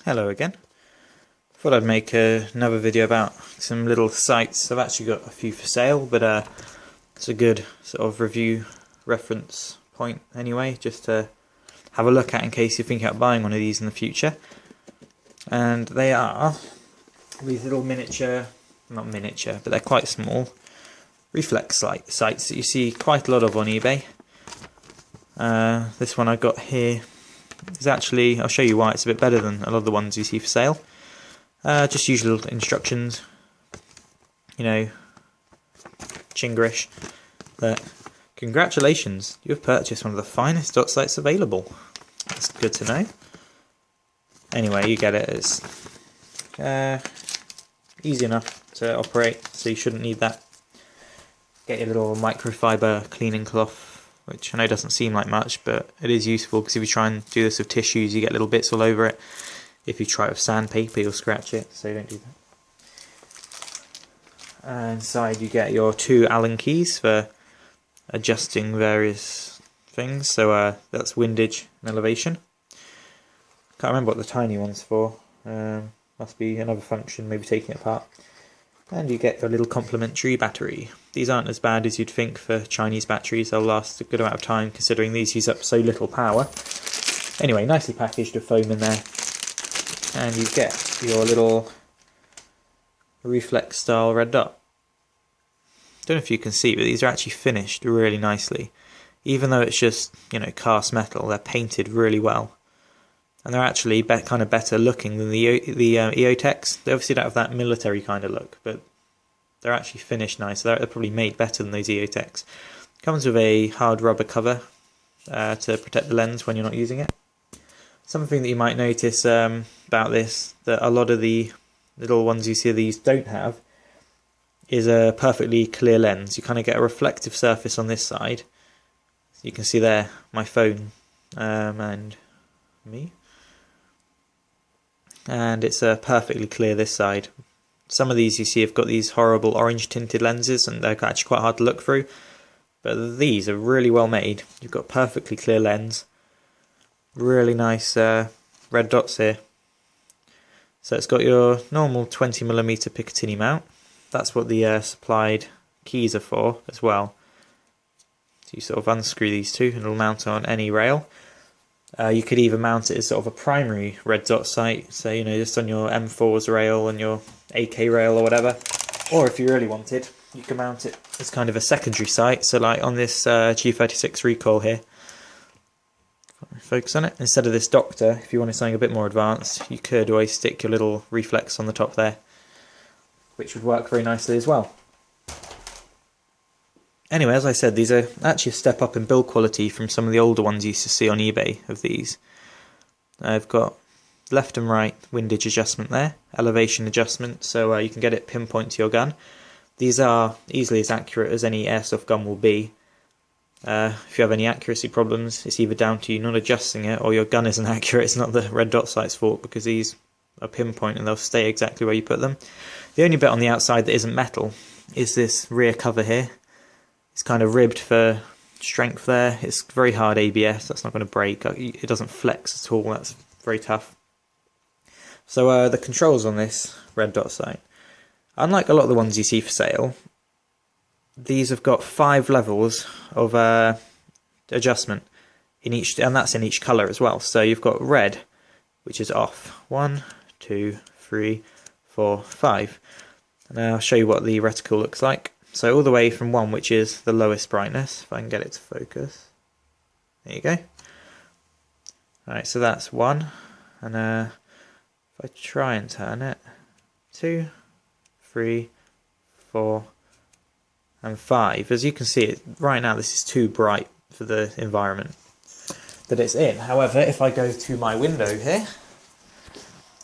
Hello again. Thought I'd make another video about some little sights. I've actually got a few for sale, but it's a good sort of review reference point anyway, just to have a look at in case you think about buying one of these in the future. And they are these little miniature, not miniature, but they're quite small, Reflex sights that you see quite a lot of on eBay. This one I got here is actually, I'll show you why it's a bit better than a lot of the ones you see for sale. Just usual instructions, you know, Chinglish, but congratulations, you've purchased one of the finest dot sights available. That's good to know. Anyway, you get it. It's easy enough to operate, so you shouldn't need that. Get your little microfiber cleaning cloth, which I know doesn't seem like much, but it is useful because if you try and do this with tissues, you get little bits all over it. If you try it with sandpaper, you'll scratch it, so don't do that. And inside you get your two Allen keys for adjusting various things, so that's windage and elevation. Can't remember what the tiny one's for, must be another function, maybe taking it apart. And you get your little complimentary battery. These aren't as bad as you'd think for Chinese batteries, they'll last a good amount of time considering these use up so little power. Anyway, nicely packaged with foam in there. And you get your little Reflex style red dot. Don't know if you can see, but these are actually finished really nicely. Even though it's just, you know, cast metal, they're painted really well. And they're actually kind of better looking than the EOTechs. They obviously don't have that military kind of look, but they're actually finished nice. They're probably made better than those EOTechs. Comes with a hard rubber cover to protect the lens when you're not using it. Something that you might notice about this, that a lot of the little ones you see these don't have, is a perfectly clear lens. You kind of get a reflective surface on this side. So you can see there my phone and me. And it's perfectly clear this side. Some of these you see have got these horrible orange tinted lenses and they're actually quite hard to look through. But these are really well made. You've got perfectly clear lens. Really nice red dots here. So it's got your normal 20mm Picatinny mount. That's what the supplied keys are for as well. So you sort of unscrew these two and it'll mount on any rail. You could either mount it as sort of a primary red dot sight, so you know, just on your M4's rail and your AK rail or whatever. Or if you really wanted, you can mount it as kind of a secondary sight. So like on this G36 recoil here, focus on it. Instead of this Doctor, if you wanted something a bit more advanced, you could always stick your little Reflex on the top there, which would work very nicely as well. Anyway, as I said, these are actually a step up in build quality from some of the older ones you used to see on eBay of these. I've got left and right windage adjustment there, elevation adjustment, so you can get it pinpoint to your gun. These are easily as accurate as any airsoft gun will be. If you have any accuracy problems, it's either down to you not adjusting it or your gun isn't accurate. It's not the red dot sight's fault, because these are pinpoint and they'll stay exactly where you put them. The only bit on the outside that isn't metal is this rear cover here. It's kind of ribbed for strength there. It's very hard ABS, that's not going to break. It doesn't flex at all, that's very tough. So the controls on this red dot sight, unlike a lot of the ones you see for sale, these have got 5 levels of adjustment in each, and that's in each colour as well. So you've got red, which is off. 1, 2, 3, 4, 5. And I'll show you what the reticle looks like. So all the way from 1, which is the lowest brightness, if I can get it to focus. There you go. Alright, so that's 1. And if I try and turn it, 2, 3, 4, and 5. As you can see, right now this is too bright for the environment that it's in. However, if I go to my window here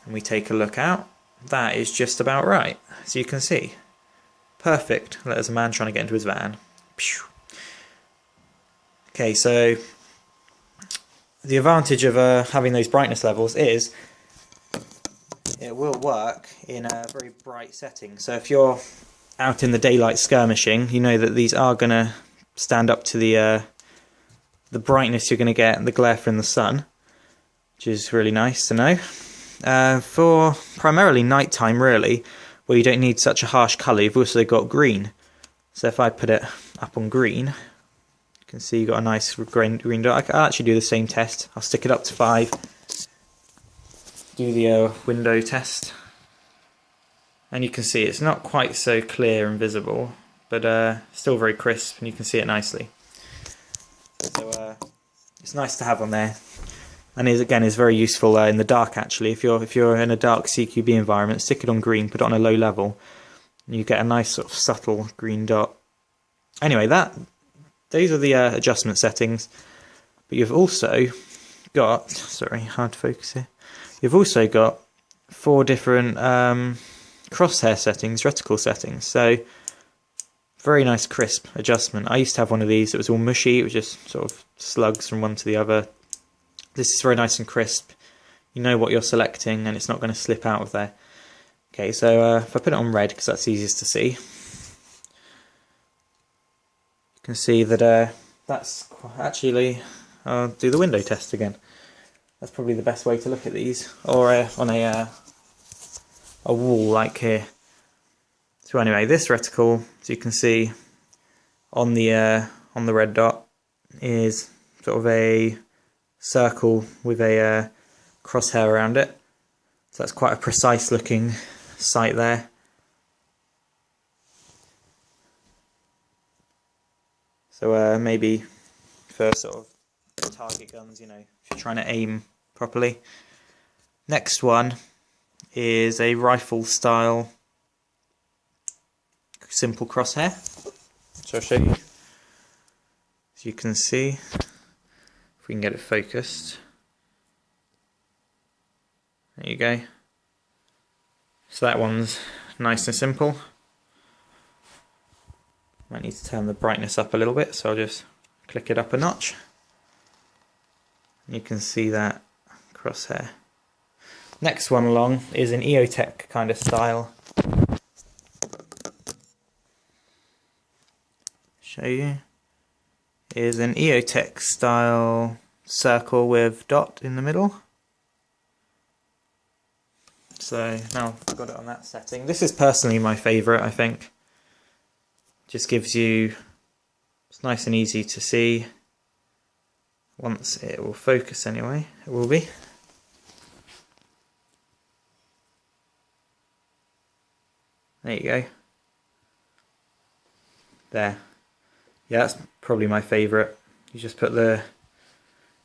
and we take a look out, that is just about right. So you can see, perfect. There's a man trying to get into his van. Okay, so the advantage of having those brightness levels is it will work in a very bright setting. So if you're out in the daylight skirmishing, you know that these are going to stand up to the brightness you're going to get, the glare from the sun, which is really nice to know. for primarily nighttime really, where you don't need such a harsh colour, you've also got green. So if I put it up on green, you can see you've got a nice green dot. I'll actually do the same test. I'll stick it up to 5, do the window test, and you can see it's not quite so clear and visible, but still very crisp, and you can see it nicely. So it's nice to have on there, and is very useful in the dark actually. If you're in a dark CQB environment, stick it on green, put it on a low level, and you get a nice sort of subtle green dot. Anyway, those are the adjustment settings, but you've also got, sorry, hard to focus here, you've also got 4 different crosshair settings, reticle settings, so very nice crisp adjustment. I used to have one of these, it was all mushy, it was just sort of slugs from one to the other. This is very nice and crisp, you know what you're selecting and it's not going to slip out of there. Okay, so if I put it on red, because that's easiest to see, you can see that that's actually, I'll do the window test again. That's probably the best way to look at these, or on a wall like here. So anyway, this reticle, as you can see on the red dot, is sort of a circle with a crosshair around it. So that's quite a precise looking sight there. So maybe for sort of target guns, you know, if you're trying to aim properly. Next one is a rifle style simple crosshair. So I'll show you. As you can see, if we can get it focused. There you go. So that one's nice and simple. Might need to turn the brightness up a little bit, so I'll just click it up a notch. You can see that crosshair. Next one along is an EOTech kind of style. Show you. Is an EOTech style circle with dot in the middle. So now I've got it on that setting. This is personally my favourite, I think. Just gives you, it's nice and easy to see. Once it will focus anyway, it will be. There you go. There. Yeah, that's probably my favourite. You just put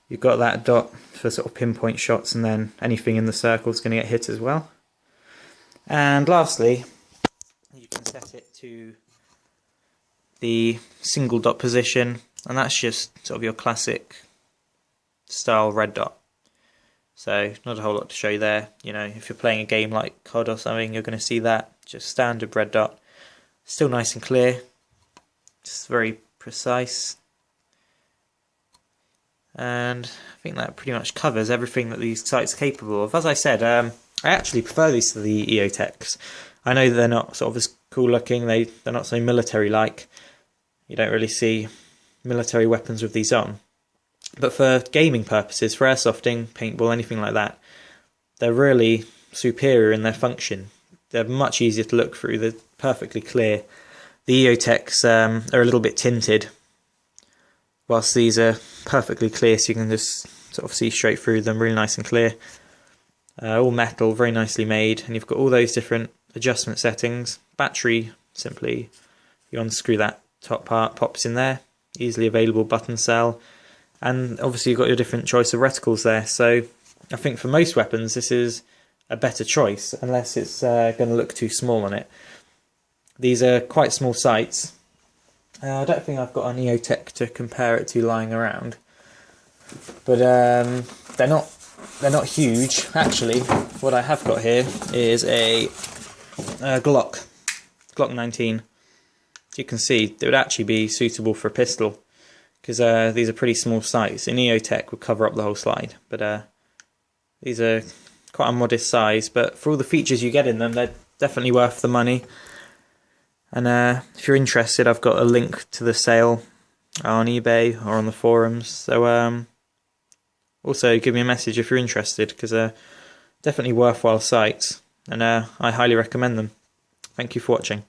you've got that dot for sort of pinpoint shots, and then anything in the circle is going to get hit as well. And lastly, you can set it to the single dot position, and that's just sort of your classic style red dot. So not a whole lot to show you there. You know, if you're playing a game like COD or something, you're going to see that just standard red dot. Still nice and clear, just very precise. And I think that pretty much covers everything that these sights are capable of. As I said, I actually prefer these to the EOTechs. I know they're not sort of as cool looking, they're not so military like. You don't really see military weapons with these on. But for gaming purposes, for airsofting, paintball, anything like that, they're really superior in their function. They're much easier to look through, they're perfectly clear. The EOTechs are a little bit tinted, whilst these are perfectly clear, so you can just sort of see straight through them, really nice and clear. All metal, very nicely made, and you've got all those different adjustment settings. Battery, simply you unscrew that top part, pops in there, easily available button cell, and obviously you've got your different choice of reticles there. So I think for most weapons this is a better choice, unless it's going to look too small on it. These are quite small sights. I don't think I've got an EOTech to compare it to lying around, but they're not huge. Actually, what I have got here is a Glock 19. As you can see, they would actually be suitable for a pistol, because these are pretty small sights. An EOTech would cover up the whole slide, but these are quite a modest size, but for all the features you get in them, they're definitely worth the money. And if you're interested, I've got a link to the sale on eBay or on the forums. So also give me a message if you're interested, because Definitely worthwhile sights, and I highly recommend them. Thank you for watching.